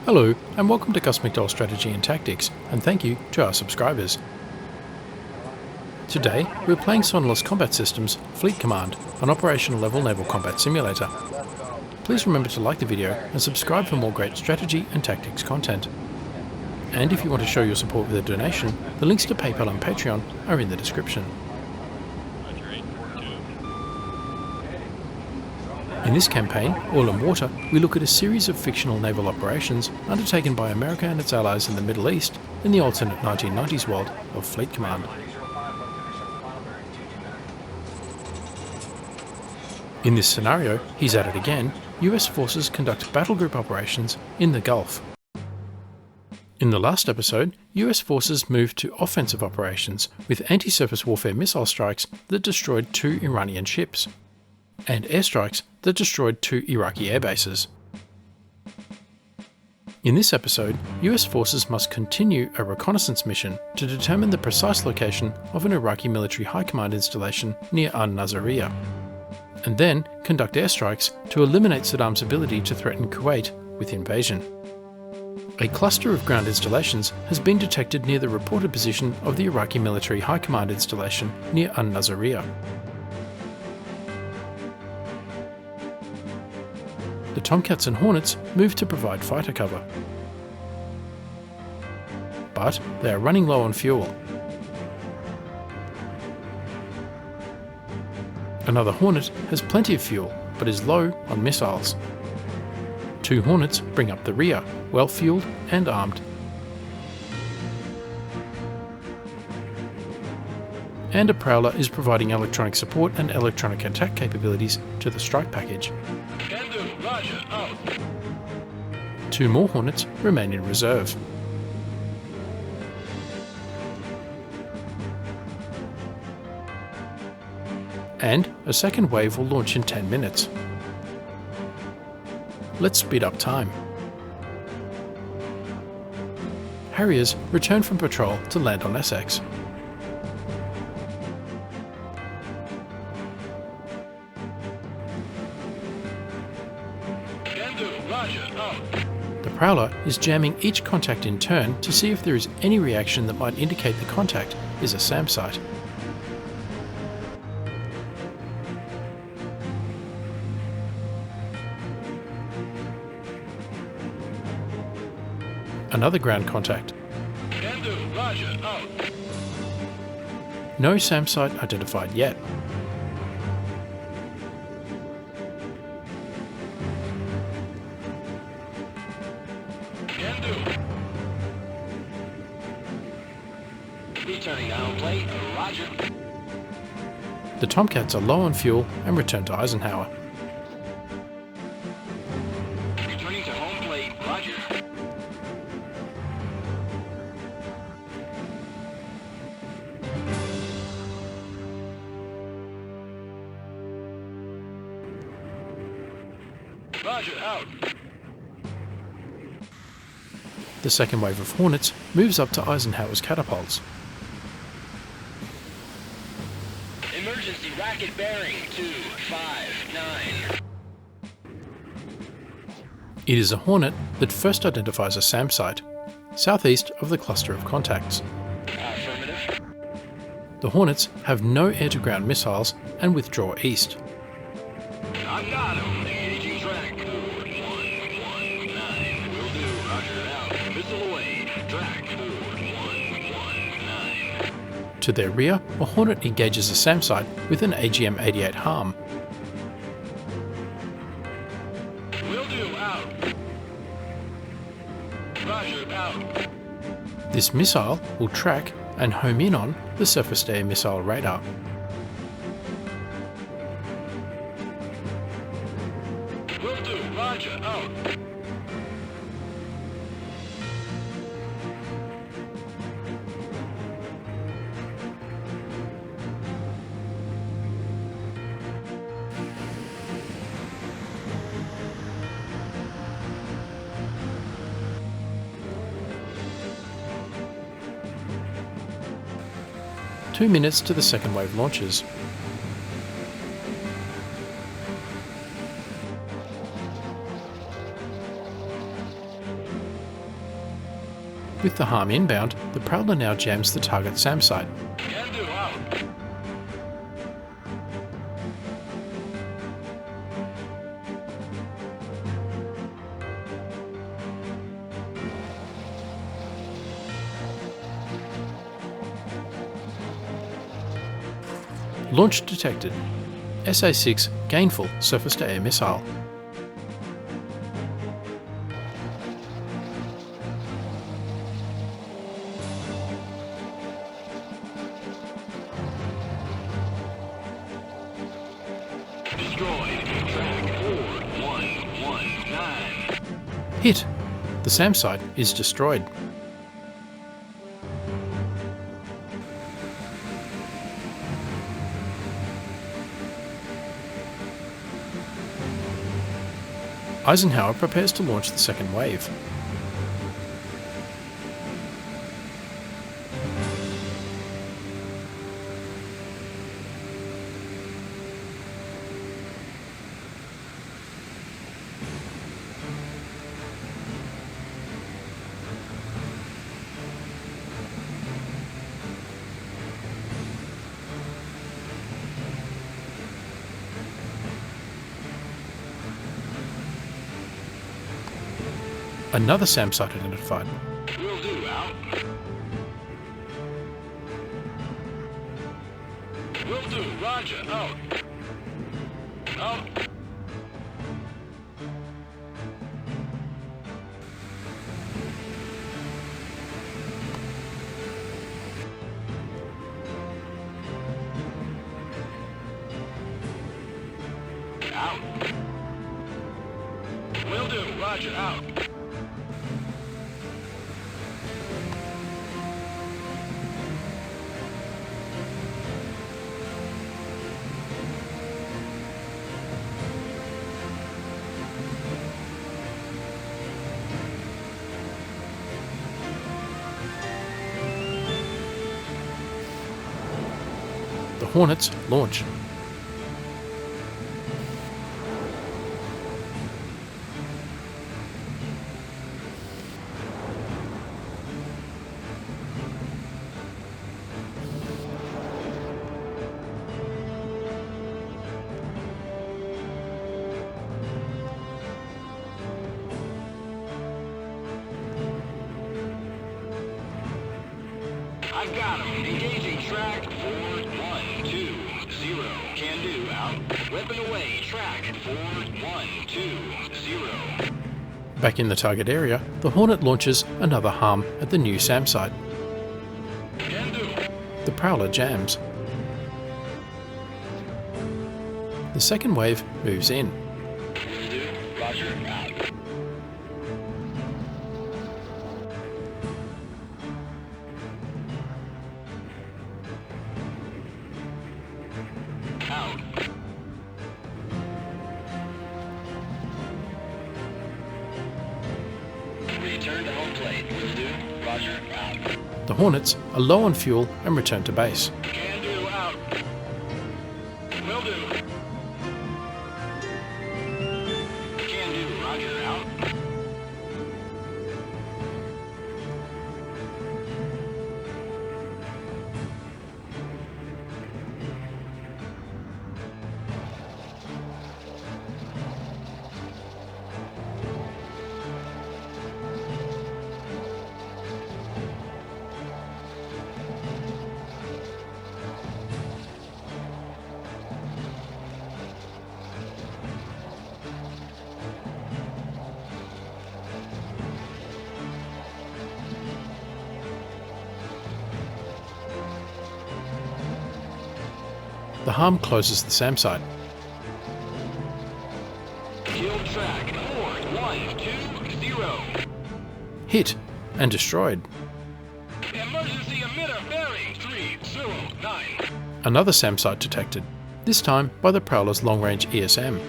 Hello, and welcome to Cosmic Doll Strategy and Tactics, and thank you to our subscribers. Today, we're playing Sonalyst Combat Systems Fleet Command, an operational level naval combat simulator. Please remember to like the video and subscribe for more great strategy and tactics content. And if you want to show your support with a donation, the links to PayPal and Patreon are in the description. In this campaign, Oil and Water, we look at a series of fictional naval operations undertaken by America and its allies in the Middle East in the alternate 1990s world of Fleet Command. In this scenario, he's at it again, US forces conduct battle group operations in the Gulf. In the last episode, US forces moved to offensive operations with anti-surface warfare missile strikes that destroyed 2 Iranian ships, and airstrikes that destroyed 2 Iraqi airbases. In this episode, US forces must continue a reconnaissance mission to determine the precise location of an Iraqi military high command installation near Al-Naziriyah, and then conduct airstrikes to eliminate Saddam's ability to threaten Kuwait with invasion. A cluster of ground installations has been detected near the reported position of the Iraqi military high command installation near Al-Naziriyah. The Tomcats and Hornets move to provide fighter cover, but they are running low on fuel. Another Hornet has plenty of fuel, but is low on missiles. 2 Hornets bring up the rear, well fueled and armed. And a Prowler is providing electronic support and electronic attack capabilities to the strike package. 2 more Hornets remain in reserve. And a second wave will launch in 10 minutes. Let's speed up time. Harriers return from patrol to land on Essex. The Prowler is jamming each contact in turn to see if there is any reaction that might indicate the contact is a SAM site. Another ground contact. No SAM site identified yet. The Tomcats are low on fuel and return to Eisenhower. Returning to home plate, roger. Roger, out. The second wave of Hornets moves up to Eisenhower's catapults. Emergency racket bearing 259. It is a Hornet that first identifies a SAM site, southeast of the cluster of contacts. Affirmative. The Hornets have no air-to-ground missiles and withdraw east. I've got him. Engaging track. 4119. Will do. Roger, out. Missile away. Track 4119. To their rear, a Hornet engages a SAM site with an AGM-88 harm. Will do. Out. Roger, out. This missile will track and home in on the surface-to-air missile radar. Will do. Roger, out. 2 minutes to the second wave launches. With the harm inbound, the Prowler now jams the target SAM site. Can do, out. Launch detected. SA-6 gainful surface-to-air missile. Destroyed. Track 4119. Hit. The SAM site is destroyed. Eisenhower prepares to launch the second wave. Another SAM site identified. Will do, out. Will do, roger, out. Out. Out. Will do, roger, out. The Hornets launch. I've got him. Engaging track 4120. Can do, out. Weapon away. Track 4120. Back in the target area, the Hornet launches another harm at the new SAM site. Can do. The Prowler jams. The second wave moves in. Will do. Roger, out. Out. Return to home plate. Will do. Roger, out. The Hornets are low on fuel and return to base. Can do, out. Will do. Can do, roger, out. The harm closes the SAM site. Kill track 4120. Hit and destroyed. Emergency emitter bearing 309. Another SAM site detected, this time by the Prowler's long-range ESM.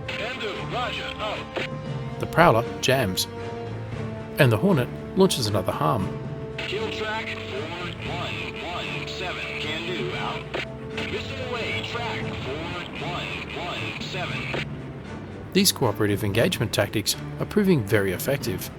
Can do, roger, out. The Prowler jams. And the Hornet launches another harm. Kill track 4117. Can do, out. Missile away, track 4117. These cooperative engagement tactics are proving very effective.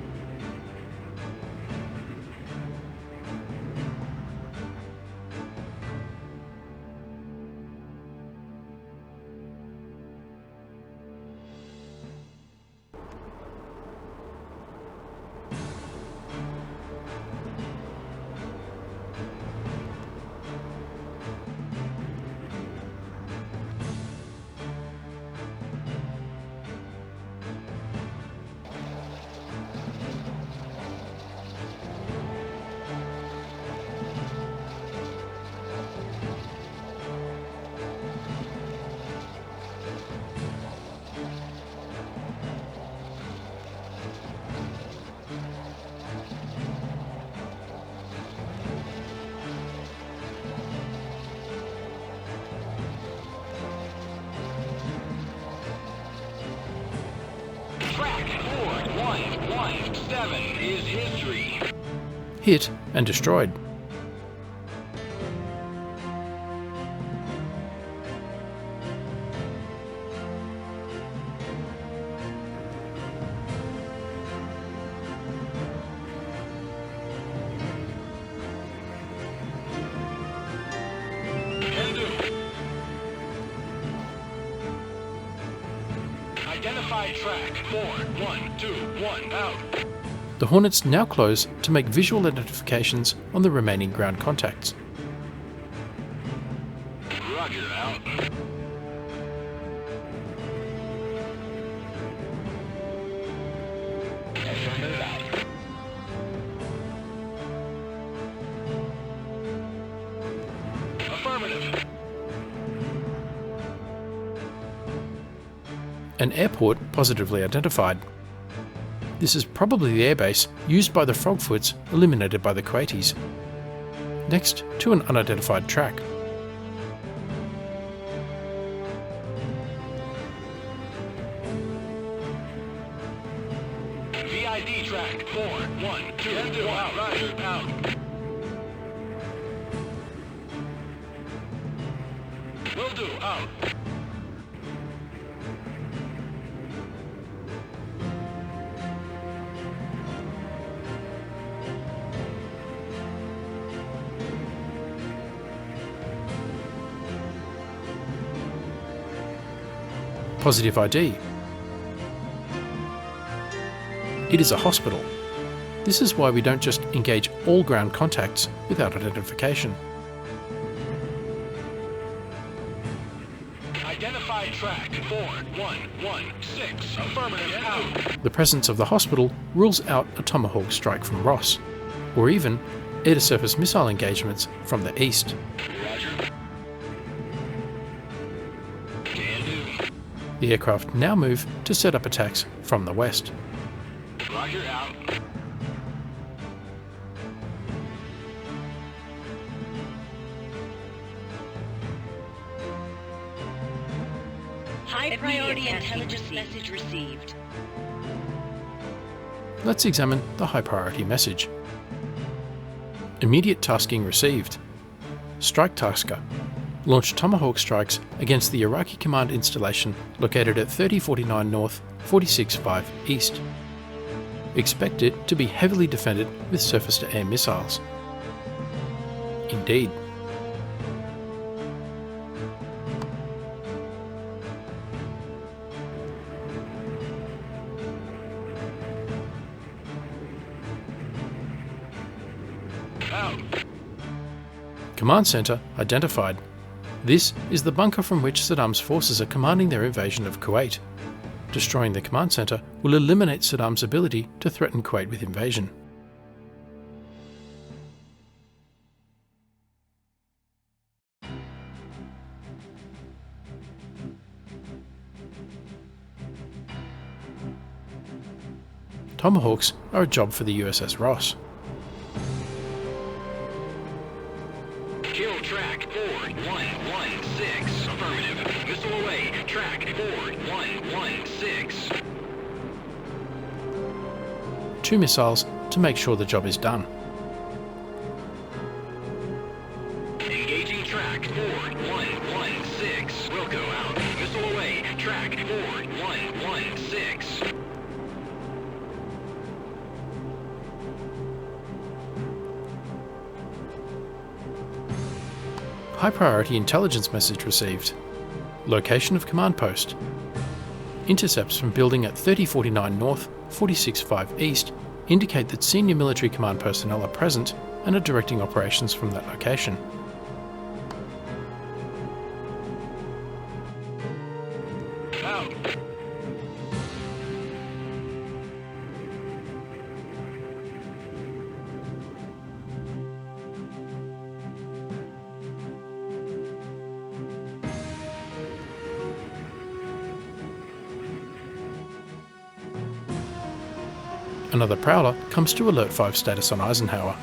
Track 4117 is history. Hit and destroyed. Can do. Identify track 4121 out. The Hornets now close to make visual identifications on the remaining ground contacts. Roger, out. Affirmative, out. Affirmative. An airport positively identified. This is probably the airbase used by the Frogfoots eliminated by the Kuwaitis. Next to an unidentified track. VID track 4121 out. Roger, out. Will do, out. Positive ID. It is a hospital. This is why we don't just engage all ground contacts without identification. Identify track 4116. Affirmative, out. The presence of the hospital rules out a Tomahawk strike from Ross, or even air-to-surface missile engagements from the east. Roger. Can do. The aircraft now move to set up attacks from the west. Roger, out. High priority intelligence message received. Let's examine the high priority message. Immediate tasking received. Strike Tasker. Launch Tomahawk strikes against the Iraqi command installation located at 3049 North, 465 East. Expect it to be heavily defended with surface-to-air missiles. Indeed. Out. Command Center identified. This is the bunker from which Saddam's forces are commanding their invasion of Kuwait. Destroying the command center will eliminate Saddam's ability to threaten Kuwait with invasion. Tomahawks are a job for the USS Ross. Kill track 4116. Affirmative. Missile away. Track 4116. 2 missiles to make sure the job is done. Engaging track 4116. Wilco out. Missile away. Track 4116. High priority intelligence message received. Location of command post. Intercepts from building at 3049 North, 465 East indicate that senior military command personnel are present and are directing operations from that location. Out. Another Prowler comes to alert 5 status on Eisenhower.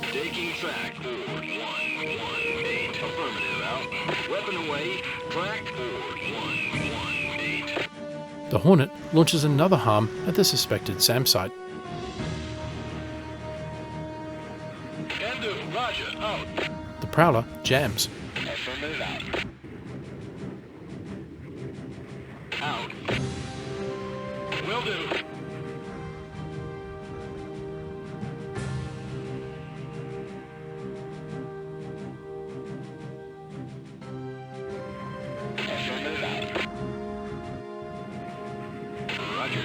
Taking track 4118. Affirmative. Out. Weapon away. Track 4118. The Hornet launches another harm at the suspected SAM site. Can do. Roger. Out. The Prowler jams. Affirmative. Out. Out. Will do. Affirmative. Out. Roger.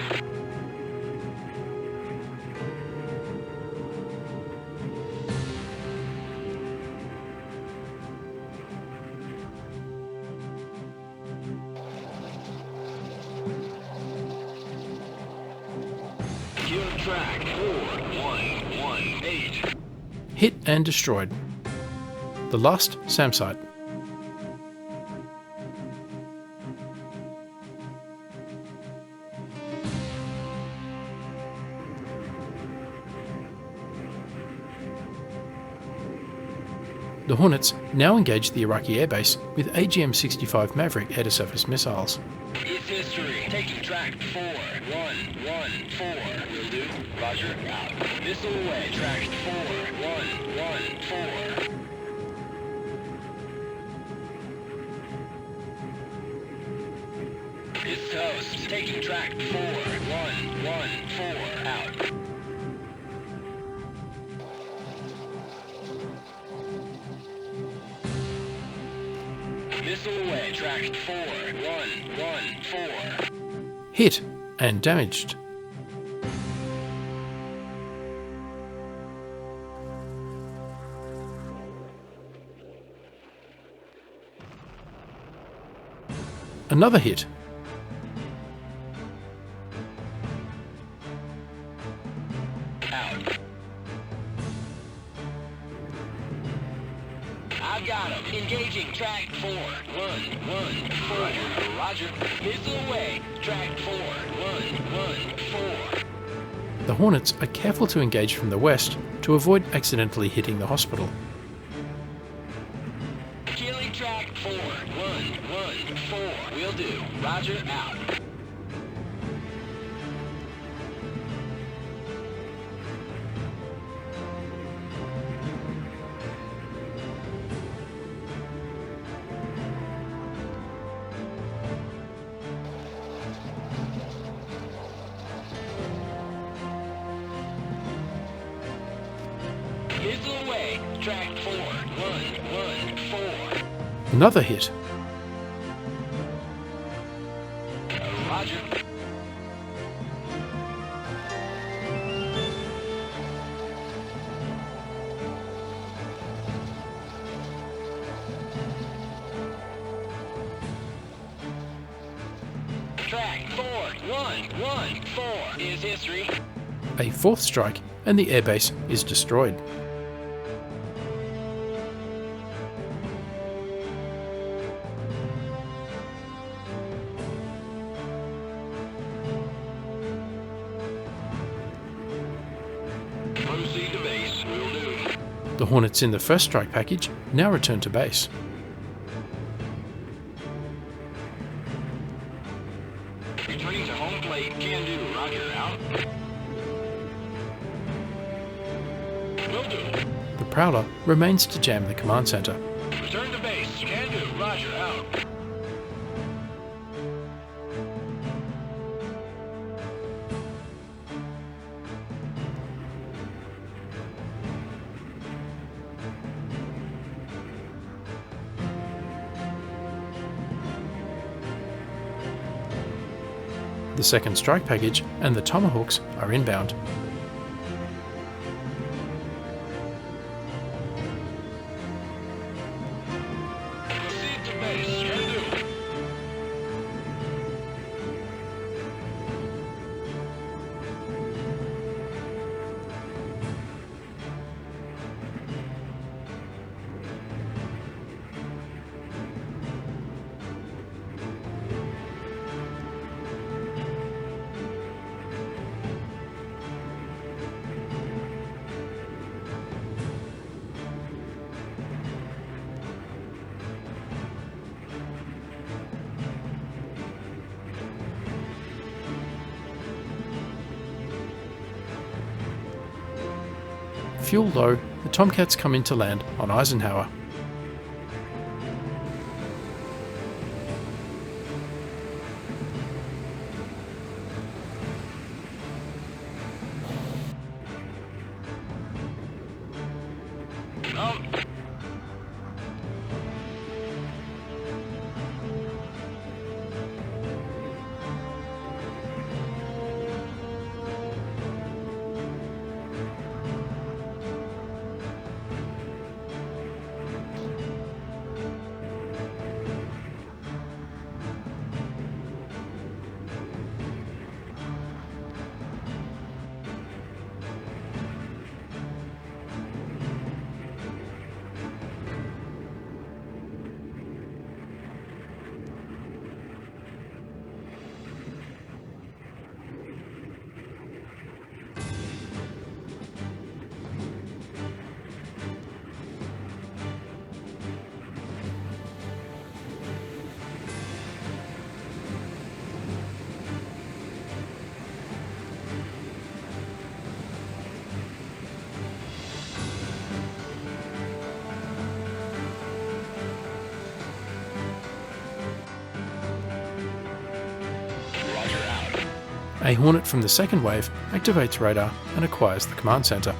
Kill track 4118. Hit and destroyed. The last SAM site. The Hornets now engage the Iraqi airbase with AGM-65 Maverick air-to-surface missiles. It's history. Taking track 4114. Will do. Roger. Out. Missile away. Track 4114. It's toast. Taking track 4114. Out. Missile away. Track 4114. Hit and damaged. Another hit. Out. I've got him. Engaging track 4114. Roger. Missile away. Track 4114. The Hornets are careful to engage from the west to avoid accidentally hitting the hospital. Killing track 4114. Will do. Roger. Out. Missile away. Track 4114. Another hit. Roger. Track 4114 is history. A fourth strike and the airbase is destroyed. Proceed to base. Will do. The Hornets in the first strike package now return to base. Returning to home plate. Can do. Roger. Out. Will do. The Prowler remains to jam the command center. Return to base. Can do. Roger. Out. The second strike package and the Tomahawks are inbound. Proceed to base. Can do. Fuel low, the Tomcats come in to land on Eisenhower. Out. A Hornet from the second wave activates radar and acquires the command center.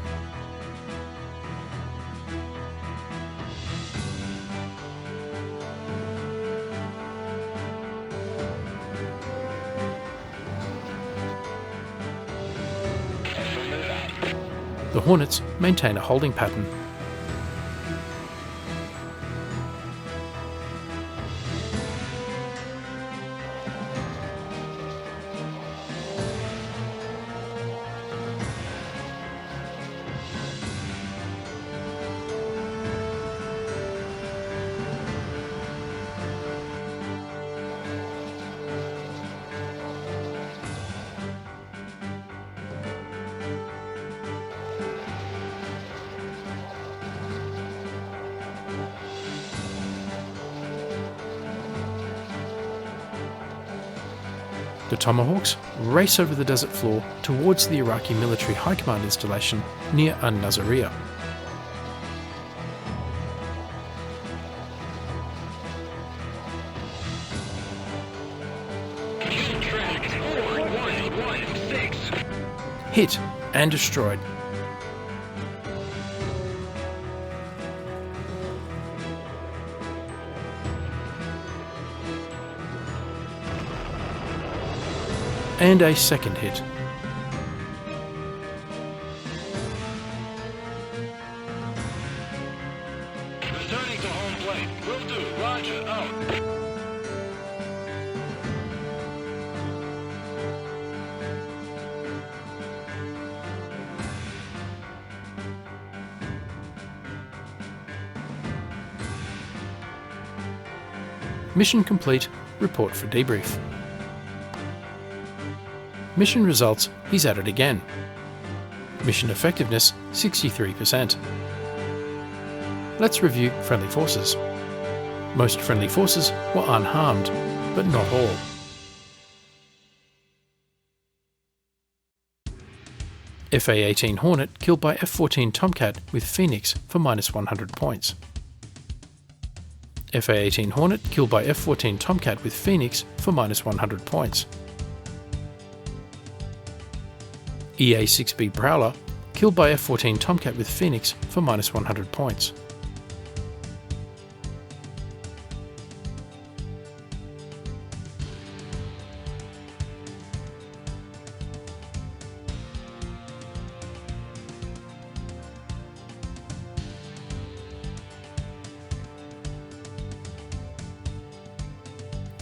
The Hornets maintain a holding pattern. The Tomahawks race over the desert floor towards the Iraqi military high command installation near An-Nazariya. Track 4116. Hit and destroyed. And a second hit. Returning to home plate. Will do. Roger. Out. Mission complete. Report for debrief. Mission results, he's at it again. Mission effectiveness, 63%. Let's review friendly forces. Most friendly forces were unharmed, but not all. FA-18 Hornet killed by F-14 Tomcat with Phoenix for -100 points. FA-18 Hornet killed by F-14 Tomcat with Phoenix for -100 points. EA-6B Prowler killed by F-14 Tomcat with Phoenix for -100 points.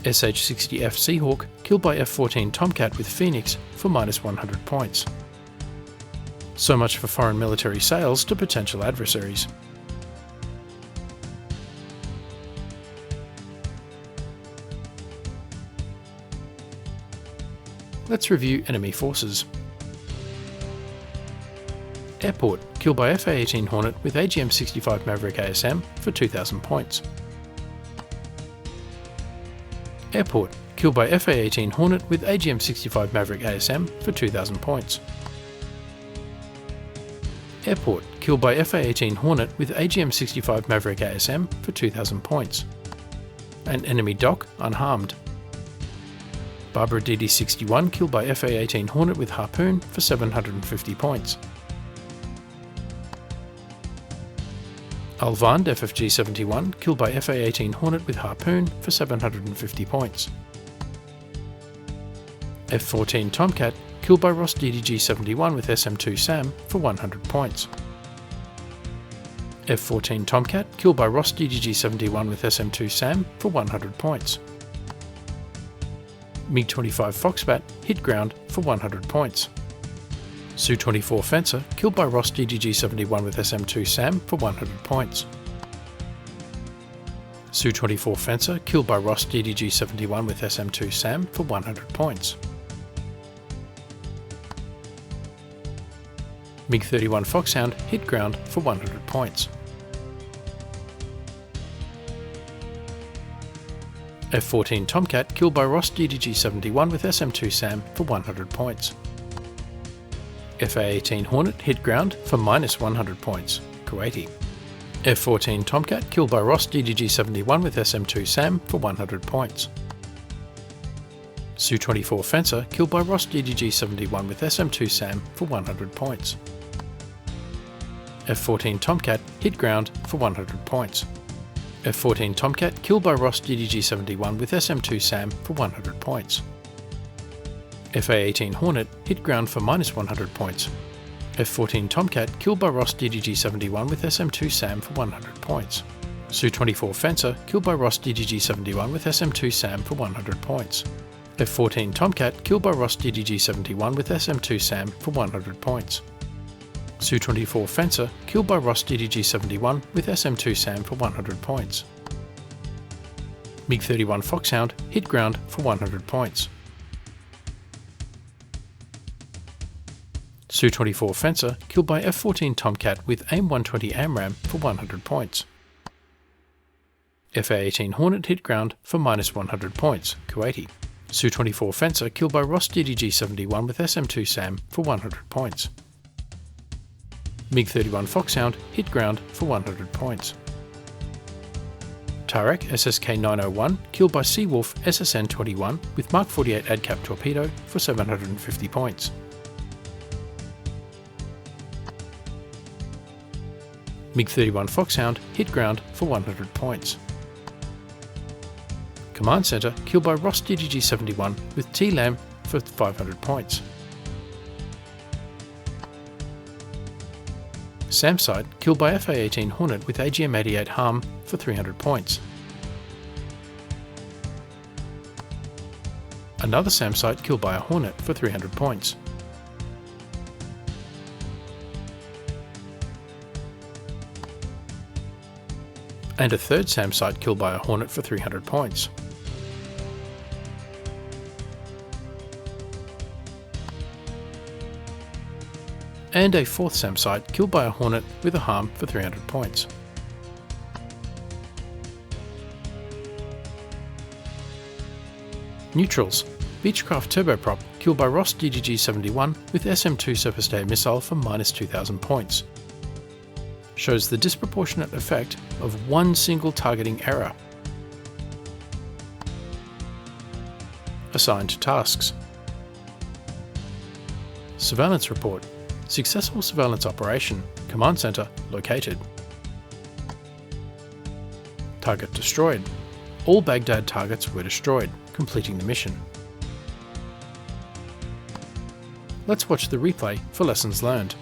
SH-60F Seahawk killed by F-14 Tomcat with Phoenix for -100 points. So much for foreign military sales to potential adversaries. Let's review enemy forces. Airport killed by FA-18 Hornet with AGM-65 Maverick ASM for 2,000 points. Airport killed by FA-18 Hornet with AGM-65 Maverick ASM for 2,000 points. Airport killed by FA-18 Hornet with AGM-65 Maverick ASM for 2,000 points. And enemy dock unharmed. Barbara DD-61 killed by FA-18 Hornet with Harpoon for 750 points. Alvand FFG-71 killed by FA-18 Hornet with Harpoon for 750 points. F-14 Tomcat killed by Ross DDG-71 with SM-2 SAM for 100 points. F-14 Tomcat killed by Ross DDG-71 with SM-2 SAM for 100 points. MiG-25 Foxbat hit ground for 100 points. Su-24 Fencer killed by Ross DDG-71 with SM-2 SAM for 100 points. Su-24 Fencer killed by Ross DDG-71 with SM-2 SAM for 100 points. MiG-31 Foxhound hit ground for 100 points. F-14 Tomcat killed by Ross DDG-71 with SM-2 SAM for 100 points. FA-18 Hornet hit ground for -100 points, Kuwaiti. F-14 Tomcat killed by Ross DDG-71 with SM-2 SAM for 100 points. Su-24 Fencer killed by Ross DDG-71 with SM-2 SAM for 100 points. F-14 Tomcat hit ground for 100 points. F-14 Tomcat killed by Ross DDG-71 with SM-2 SAM for 100 points. FA-18 Hornet hit ground for -100 points. F-14 Tomcat killed by Ross DDG-71 with SM-2 SAM for 100 points. Su-24 Fencer killed by Ross DDG-71 with SM-2 SAM for 100 points. F-14 Tomcat killed by Ross DDG-71 with SM-2 SAM for 100 points. Su-24 Fencer killed by Ross DDG-71 with SM-2 SAM for 100 points. MiG-31 Foxhound hit ground for 100 points. Su-24 Fencer killed by F-14 Tomcat with AIM-120 AMRAAM for 100 points. FA-18 Hornet hit ground for -100 points, Kuwaiti. Su-24 Fencer killed by Ross DDG-71 with SM-2 SAM for 100 points. MiG-31 Foxhound hit ground for 100 points. Tarek SSK-901 killed by Seawolf SSN-21 with Mark 48 ADCAP torpedo for 750 points. MiG-31 Foxhound hit ground for 100 points. Command Center killed by Ross DDG-71 with TLAM for 500 points. SAM site killed by FA-18 Hornet with AGM-88 Harm for 300 points. Another SAM site killed by a Hornet for 300 points. And a third SAM site killed by a Hornet for 300 points. And a fourth SAM site killed by a Hornet with a Harm for 300 points. Neutrals. Beechcraft Turboprop killed by Ross DDG-71 with SM-2 surface to air missile for -2,000 points. Shows the disproportionate effect of one single targeting error. Assigned tasks. Surveillance report. Successful surveillance operation. Command center located. Target destroyed. All Baghdad targets were destroyed, completing the mission. Let's watch the replay for lessons learned.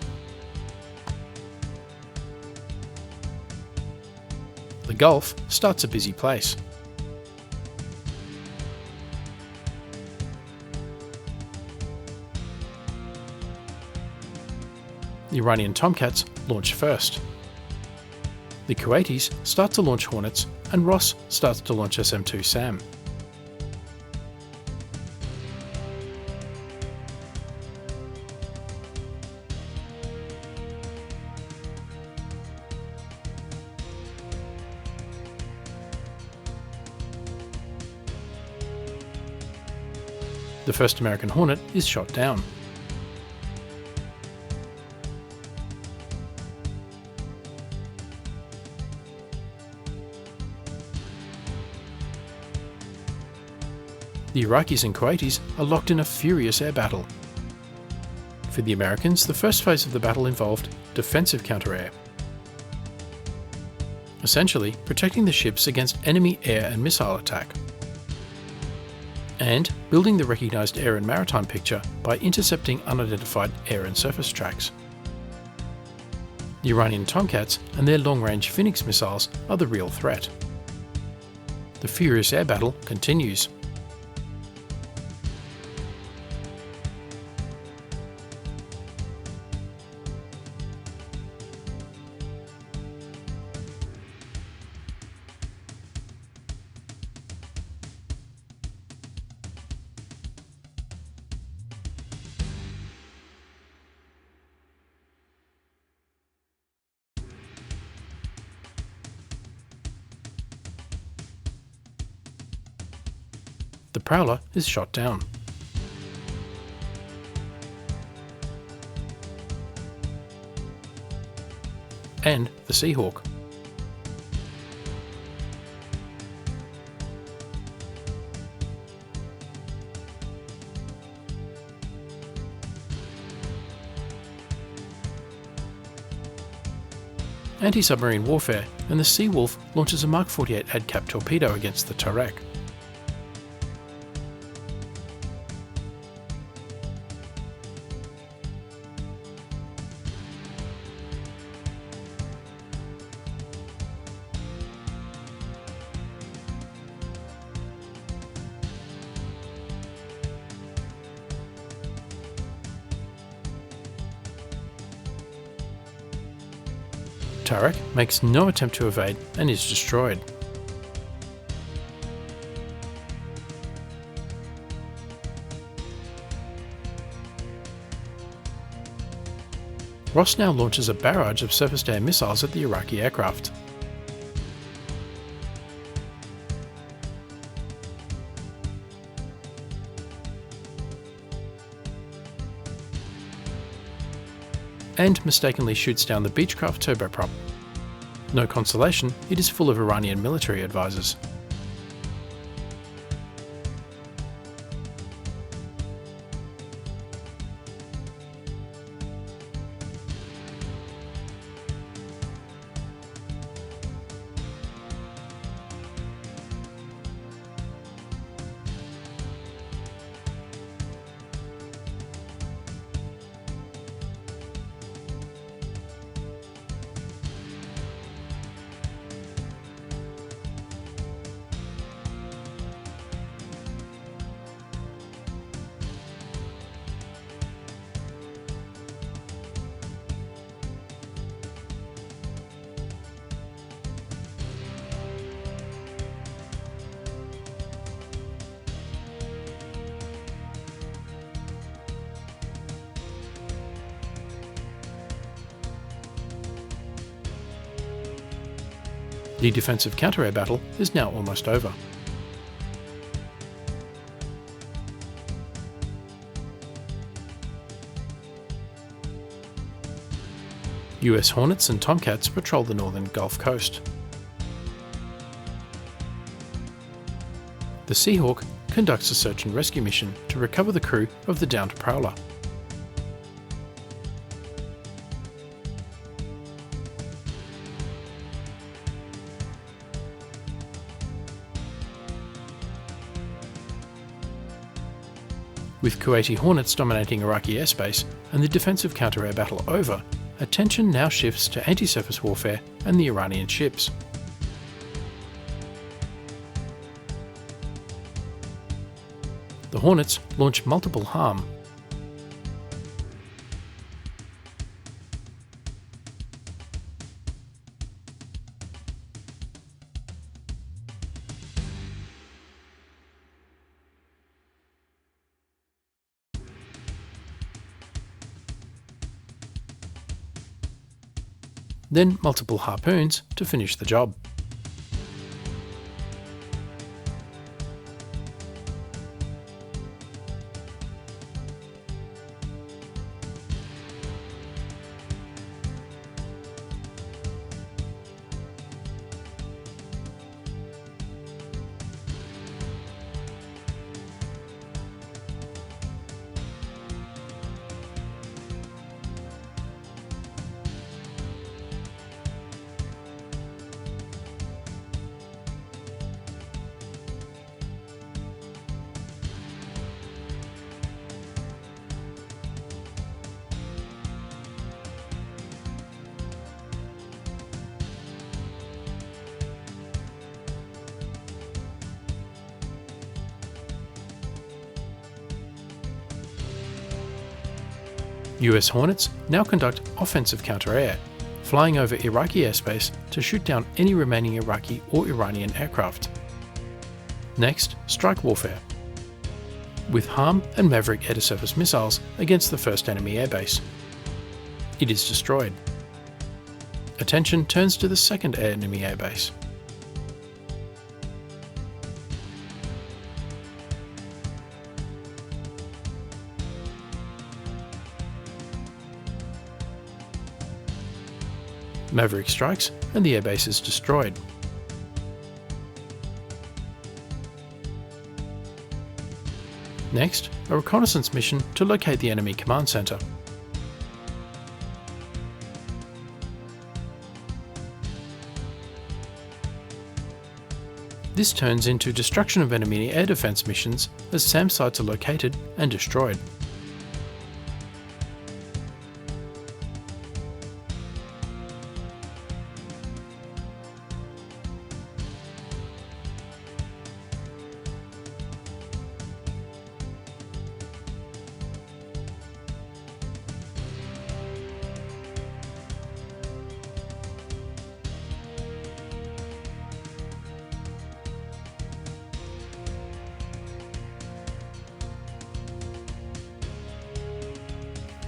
The Gulf starts a busy place. The Iranian Tomcats launch first. The Kuwaitis start to launch Hornets, and Ross starts to launch SM-2 SAM. The first American Hornet is shot down. The Iraqis and Kuwaitis are locked in a furious air battle. For the Americans, the first phase of the battle involved defensive counter-air, essentially protecting the ships against enemy air and missile attack, and building the recognised air and maritime picture by intercepting unidentified air and surface tracks. The Iranian Tomcats and their long-range Phoenix missiles are the real threat. The furious air battle continues. The Prowler is shot down. And the Seahawk. Anti-submarine warfare, and the Seawolf launches a Mark 48 ADCAP torpedo against the Tarak. Tarak makes no attempt to evade and is destroyed. Ross now launches a barrage of surface-to-air missiles at the Iraqi aircraft. And mistakenly shoots down the Beechcraft turboprop. No consolation, it is full of Iranian military advisors. The defensive counter-air battle is now almost over. US Hornets and Tomcats patrol the northern Gulf Coast. The Seahawk conducts a search and rescue mission to recover the crew of the downed Prowler. With Kuwaiti Hornets dominating Iraqi airspace and the defensive counter-air battle over, attention now shifts to anti-surface warfare and the Iranian ships. The Hornets launch multiple harm. then multiple harpoons to finish the job. US Hornets now conduct offensive counter-air, flying over Iraqi airspace to shoot down any remaining Iraqi or Iranian aircraft. Next, strike warfare, with HARM and Maverick air-to-surface missiles against the first enemy airbase. It is destroyed. Attention turns to the second enemy airbase. Maverick strikes and the airbase is destroyed. Next, a reconnaissance mission to locate the enemy command center. This turns into destruction of enemy air defense missions as SAM sites are located and destroyed.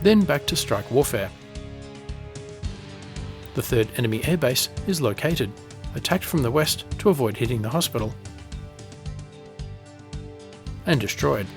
Then back to strike warfare. The third enemy airbase is located, attacked from the west to avoid hitting the hospital, and destroyed.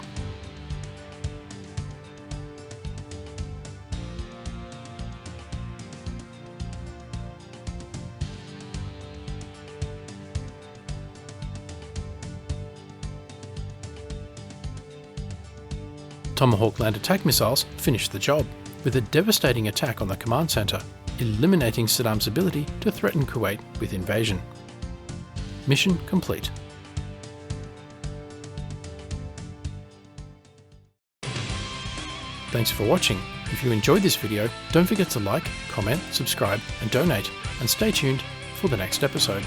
Tomahawk land attack missiles finished the job, with a devastating attack on the command center, eliminating Saddam's ability to threaten Kuwait with invasion. Mission complete. Thanks for watching. If you enjoyed this video, don't forget to like, comment, subscribe and donate, and stay tuned for the next episode.